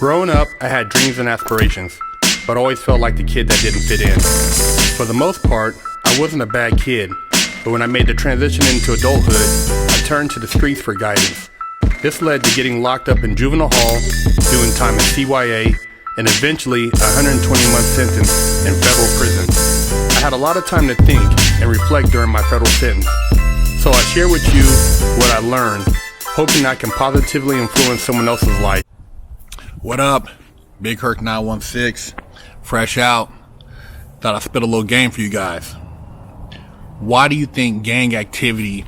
Growing up, I had dreams and aspirations, but always felt like the kid that didn't fit in. For the most part, I wasn't a bad kid, but when I made the transition into adulthood, I turned to the streets for guidance. This led to getting locked up in juvenile hall, doing time in CYA, and eventually a 120-month sentence in federal prison. I had a lot of time to think and reflect during my federal sentence, so I share with you what I learned, hoping I can positively influence someone else's life. What up? Big Herc 916, fresh out. Thought I'd spit a little game for you guys. Why do you think gang activity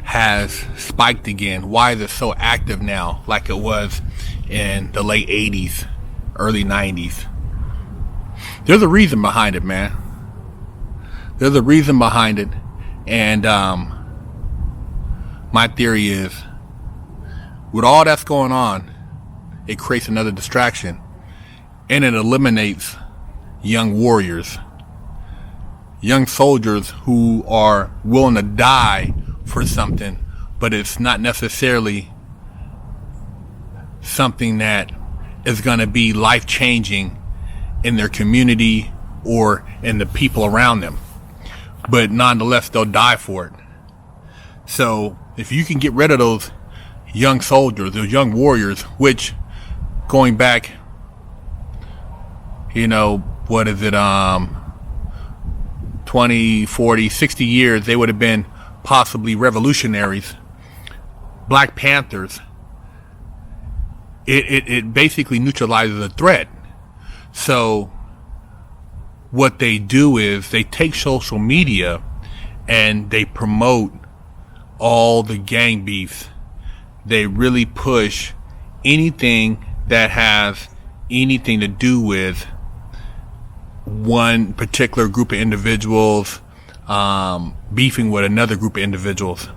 has spiked again? Why is it so active now like it was in the late 80s, early 90s? There's a reason behind it, man. There's a reason behind it. And my theory is, with all that's going on, it creates another distraction, and it eliminates young warriors, young soldiers who are willing to die for something, but it's not necessarily something that is going to be life-changing in their community or in the people around them, but nonetheless they'll die for it. So if you can get rid of those young soldiers, those young warriors, which going back, what is it, 20, 40, 60 years, they would have been possibly revolutionaries, Black Panthers. It basically neutralizes the threat. So what they do is they take social media and they promote all the gang beefs. They really push anything that has anything to do with one particular group of individuals beefing with another group of individuals.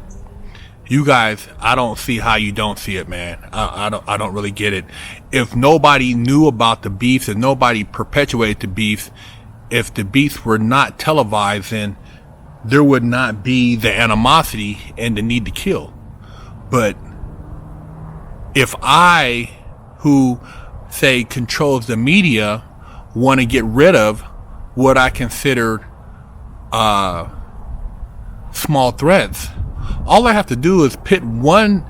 You guys, I don't see how you don't see it, man. I don't really get it. If nobody knew about the beefs, if nobody perpetuated the beefs, if the beefs were not televised, then there would not be the animosity and the need to kill. But if I, who say controls the media, want to get rid of what I consider small threats, all I have to do is pit one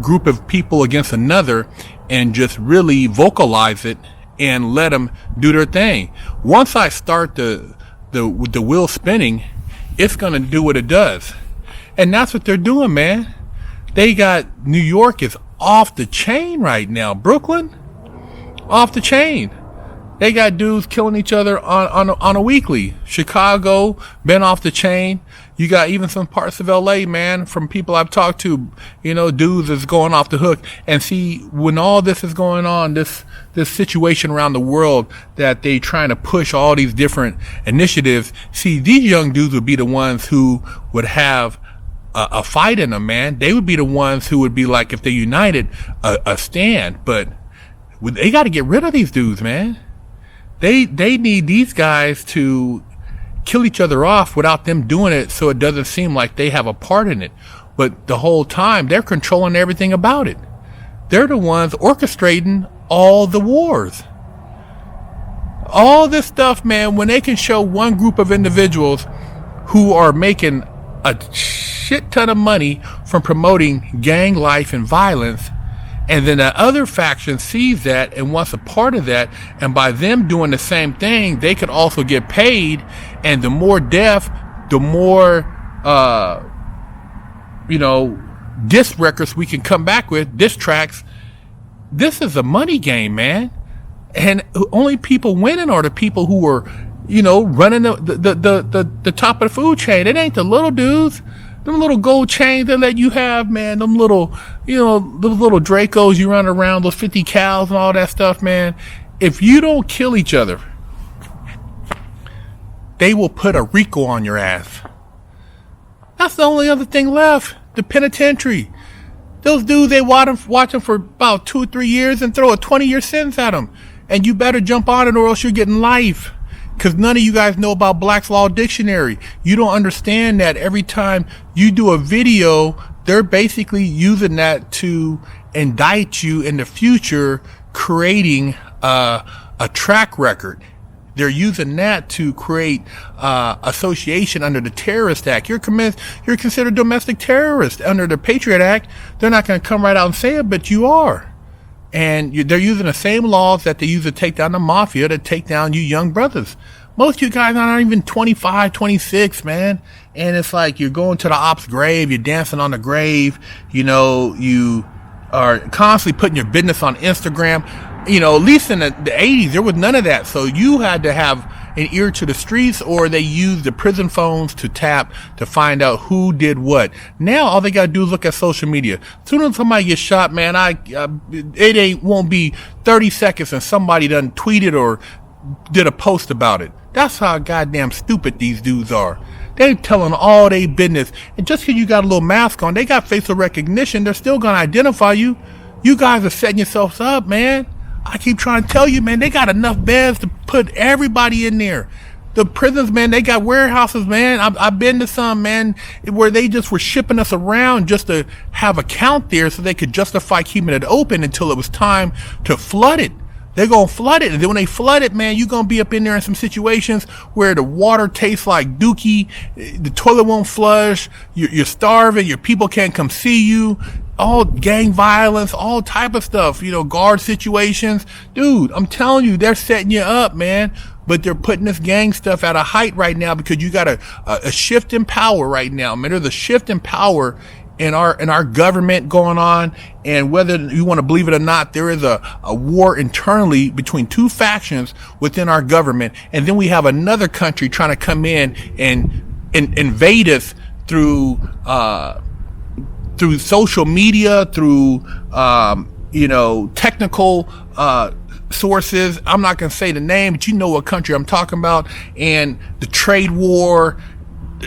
group of people against another and just really vocalize it and let them do their thing. Once I start the wheel spinning, it's going to do what it does. And that's what they're doing, man. They got New York is off the chain right now. Brooklyn, off the chain. They got dudes killing each other on a weekly. Chicago, been off the chain. You got even some parts of LA, man, from people I've talked to, dudes is going off the hook. And see, when all this is going on, this situation around the world that they trying to push all these different initiatives, see, these young dudes would be the ones who would have a fight in them, man. They would be the ones who would be like, if they united, a stand. But they got to get rid of these dudes, man. They need these guys to kill each other off without them doing it, so it doesn't seem like they have a part in it. But the whole time, they're controlling everything about it. They're the ones orchestrating all the wars. All this stuff, man, when they can show one group of individuals who are making a shit ton of money from promoting gang life and violence, and then the other faction sees that and wants a part of that, and by them doing the same thing, they could also get paid, and the more death, the more diss records we can come back with, diss tracks. This is a money game, man, and only people winning are the people who are running the top of the food chain. It ain't the little dudes. Them little gold chains that let you have, man, them little, those little Dracos you run around, those 50 cals and all that stuff, man. If you don't kill each other, they will put a RICO on your ass. That's the only other thing left. The penitentiary. Those dudes, they watch them for about 2 or 3 years and throw a 20-year sentence at them. And you better jump on it or else you're getting life. Because none of you guys know about Black's Law Dictionary. You don't understand that every time you do a video, they're basically using that to indict you in the future creating a track record. They're using that to create association under the Terrorist Act. You're considered domestic terrorist under the Patriot Act. They're not going to come right out and say it, but you are. And they're using the same laws that they use to take down the mafia to take down you young brothers. Most of you guys are not even 25, 26, man. And it's like you're going to the op's grave, you're dancing on the grave, you are constantly putting your business on Instagram. At least in the 80s, there was none of that. So you had to have an ear to the streets, or they used the prison phones to tap to find out who did what. Now, all they got to do is look at social media. As soon as somebody gets shot, man, won't be 30 seconds and somebody done tweeted or did a post about it. That's how goddamn stupid these dudes are. They telling all they business. And just because you got a little mask on, they got facial recognition. They're still going to identify you. You guys are setting yourselves up, man. I keep trying to tell you, man, they got enough beds to put everybody in there. The prisons, man, they got warehouses, man. I've been to some, man, where they just were shipping us around just to have a count there so they could justify keeping it open until it was time to flood it. They're going to flood it. And then when they flood it, man, you're going to be up in there in some situations where the water tastes like dookie, the toilet won't flush, you're starving, your people can't come see you, all gang violence, all type of stuff, guard situations. Dude, I'm telling you, they're setting you up, man. But they're putting this gang stuff at a height right now because you got a shift in power right now, man. There's a shift in power in our government going on, and whether you want to believe it or not, there is a war internally between two factions within our government, and then we have another country trying to come in and invade us through social media, through technical sources. I'm not going to say the name, but you know what country I'm talking about, and the trade war,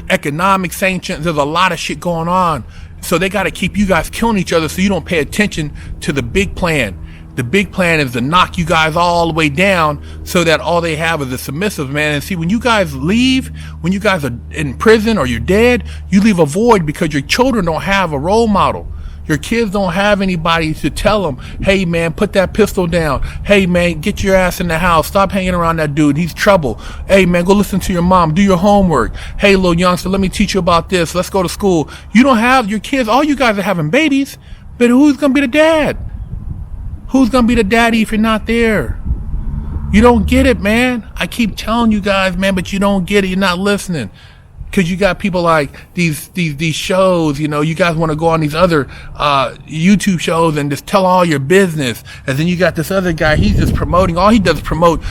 economic sanctions. There's a lot of shit going on. So they got to keep you guys killing each other so you don't pay attention to the big plan. The big plan is to knock you guys all the way down so that all they have is a submissive, man. And see, when you guys leave, when you guys are in prison or you're dead, you leave a void because your children don't have a role model. Your kids don't have anybody to tell them, hey, man, put that pistol down. Hey, man, get your ass in the house. Stop hanging around that dude. He's trouble. Hey, man, go listen to your mom. Do your homework. Hey, little youngster, let me teach you about this. Let's go to school. You don't have your kids. All you guys are having babies. But who's going to be the dad? Who's going to be the daddy if you're not there? You don't get it, man. I keep telling you guys, man, but you don't get it. You're not listening. Because you got people like these shows, you guys want to go on these other YouTube shows and just tell all your business. And then you got this other guy, he's just promoting, all he does is promote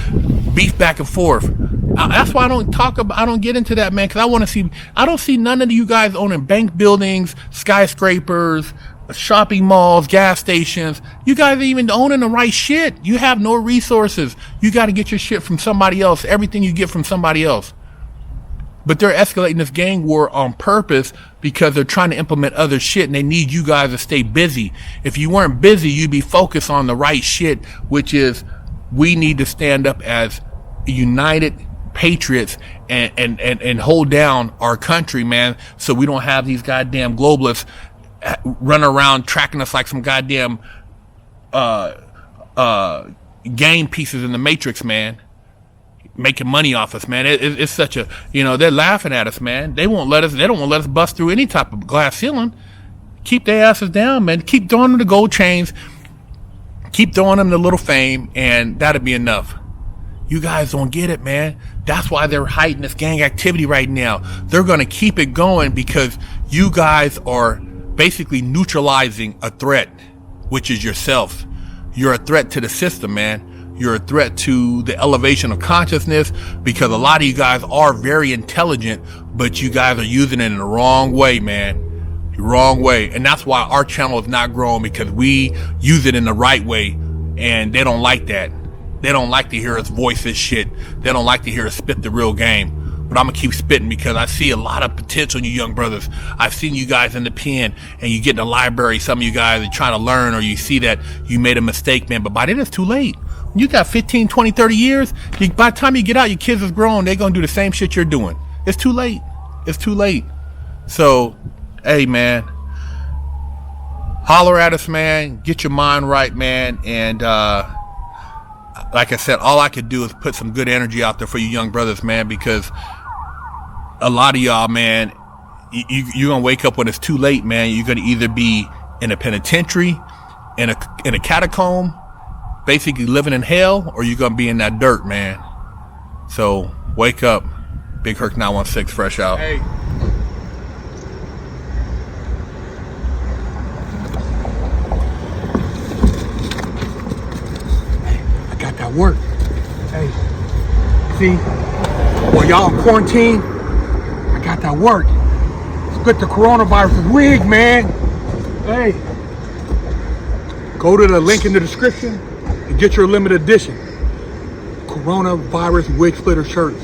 beef back and forth. That's why I don't get into that, man, because I don't see none of you guys owning bank buildings, skyscrapers, shopping malls, gas stations. You guys are even owning the right shit. You have no resources. You got to get your shit from somebody else, everything you get from somebody else. But they're escalating this gang war on purpose because they're trying to implement other shit and they need you guys to stay busy. If you weren't busy, you'd be focused on the right shit, which is we need to stand up as united patriots and hold down our country, man, so we don't have these goddamn globalists run around tracking us like some goddamn game pieces in the Matrix, man. Making money off us, man. It's such a, they're laughing at us, man. They don't want to let us bust through any type of glass ceiling. Keep their asses down, man. Keep throwing them the gold chains. Keep throwing them the little fame, and that'll be enough. You guys don't get it, man. That's why they're hiding this gang activity right now. They're going to keep it going because you guys are basically neutralizing a threat, which is yourself. You're a threat to the system, man. You're a threat to the elevation of consciousness because a lot of you guys are very intelligent, but you guys are using it in the wrong way, man. The wrong way. And that's why our channel is not growing, because we use it in the right way, and they don't like that. They don't like to hear us voice this shit. They don't like to hear us spit the real game. But I'm going to keep spitting because I see a lot of potential in you young brothers. I've seen you guys in the pen and you get in the library. Some of you guys are trying to learn, or you see that you made a mistake, man. But by then it's too late. You got 15, 20, 30 years. By the time you get out, your kids is grown. They're going to do the same shit you're doing. It's too late. It's too late. So, hey, man. Holler at us, man. Get your mind right, man. And like I said, all I could do is put some good energy out there for you young brothers, man, because a lot of y'all, man, you're gonna wake up when it's too late, man. You're gonna either be in a penitentiary, in a catacomb, basically living in hell, or you're gonna be in that dirt, man. So wake up. Big Herc 916 fresh out. Hey. I got that work. Hey, see, while y'all in quarantine, I got that work. Split the coronavirus wig, man. Hey, go to the link in the description and get your limited edition coronavirus wig splitter shirts.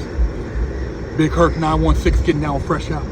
Big Herc 916 getting down fresh out.